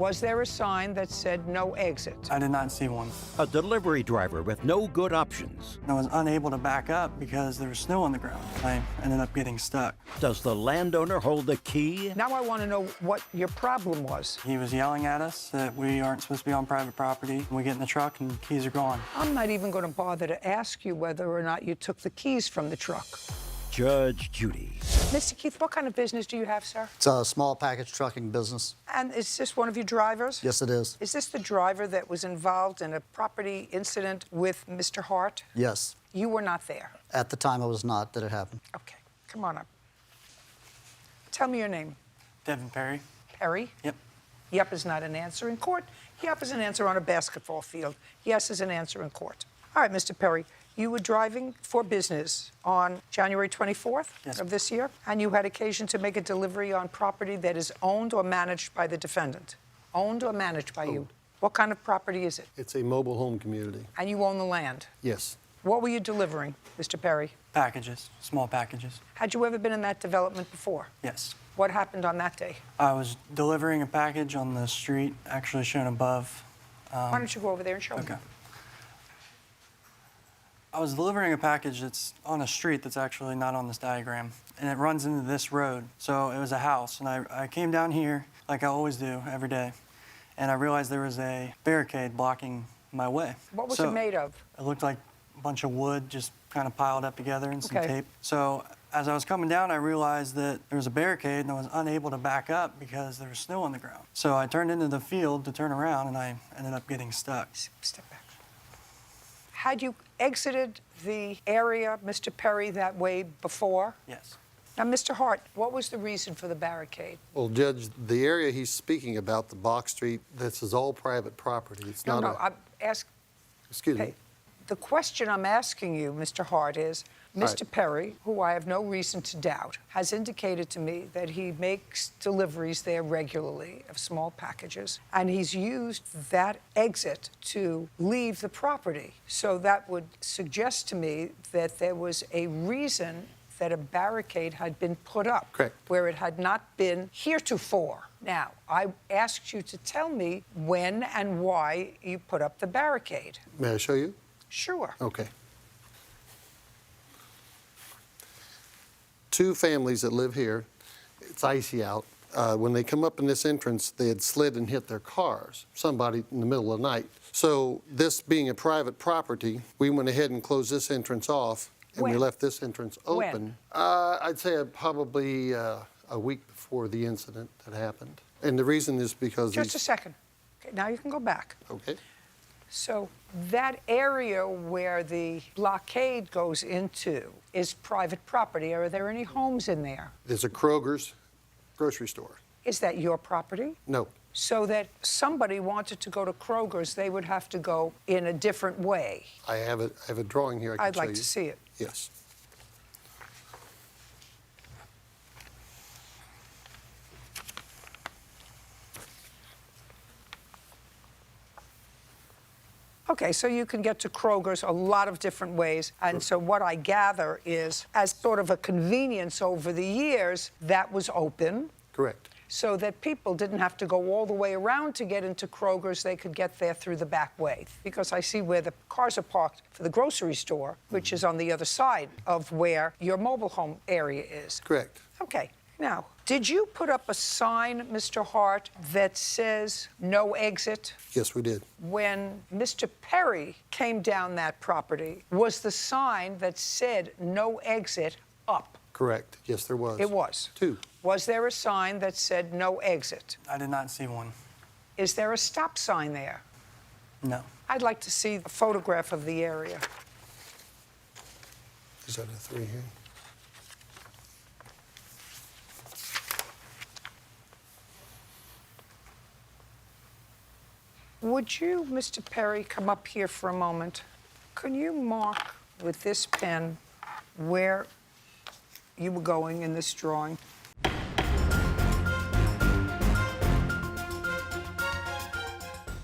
Was there a sign that said no exit? I did not see one. A delivery driver with no good options. I was unable to back up because there was snow on the ground. I ended up getting stuck. Does the landowner hold the key? Now I want to know what your problem was. He was yelling at us that we aren't supposed to be on private property. We get in the truck and the keys are gone. I'm not even going to bother to ask you whether or not you took the keys from the truck. Judge Judy. Mr. Keith, what kind of business do you have, sir? It's a small package trucking business. And is this one of your drivers? Yes, it is. Is this the driver that was involved in a property incident with Mr. Hart? Yes. You were not there? At the time, I was not. Did it happen? Okay, come on up. Tell me your name. Devin Perry. Perry? Yep. Yep is not an answer in court. Yep is an answer on a basketball field. Yes is an answer in court. All right, Mr. Perry, you were driving for business on January 24th Yes. of this year, and you had occasion to make a delivery on property that is owned or managed by the defendant. Owned or managed by you? What kind of property is it? It's a mobile home community. And you own the land? Yes. What were you delivering, Mr. Perry? Packages, small packages. Had you ever been in that development before? Yes. What happened on that day? I was delivering a package on the street, actually shown above. Why don't you go over there and show me? Okay. I was delivering a package that's on a street that's actually not on this diagram, and it runs into this road. So it was a house, and I came down here, like I always do every day, and I realized there was a barricade blocking my way. What was it made of? It looked like a bunch of wood just kind of piled up together and some Okay. tape. So as I was coming down, I realized that there was a barricade, and I was unable to back up because there was snow on the ground. So I turned into the field to turn around, and I ended up getting stuck. Step back. Had you exited the area, Mr. Perry, that way before? Yes. Now, Mr. Hart, what was the reason for the barricade? Well, Judge, the area he's speaking about, the Box Street, this is all private property. It's not I'm asking. Excuse me. Okay. The question I'm asking you, Mr. Hart, is Mr. Right. Perry, who I have no reason to doubt, has indicated to me that he makes deliveries there regularly of small packages, and he's used that exit to leave the property. So that would suggest to me that there was a reason that a barricade had been put up. Correct. Where it had not been heretofore. Now, I asked you to tell me when and why you put up the barricade. May I show you? Sure. Okay. Two families that live here, it's icy out. When they come up in this entrance, they had slid and hit their cars, somebody in the middle of the night. So this being a private property, we went ahead and closed this entrance off, and we When? left this entrance When? open. I'd say probably a week before the incident that happened. And the reason is because Just a second. Okay, now you can go back. Okay. So that area where the blockade goes into is private property. Are there any homes in there? There's a Kroger's grocery store. Is that your property? No. So that somebody wanted to go to Kroger's, they would have to go in a different way. I have a drawing here I can I'd show like you. to see it. Yes. Okay, so you can get to Kroger's a lot of different ways. And so what I gather is, as sort of a convenience over the years, that was open. Correct. So that people didn't have to go all the way around to get into Kroger's. They could get there through the back way. Because I see where the cars are parked for the grocery store, which is on the other side of where your mobile home area is. Correct. Okay. Now, did you put up a sign, Mr. Hart, that says no exit? Yes, we did. When Mr. Perry came down that property, was the sign that said no exit up? Correct. Yes, there was. It was. Two. Was there a sign that said no exit? I did not see one. Is there a stop sign there? No. I'd like to see a photograph of the area. Is that a 3 here? Would you, Mr. Perry, come up here for a moment? Can you mark with this pen where you were going in this drawing?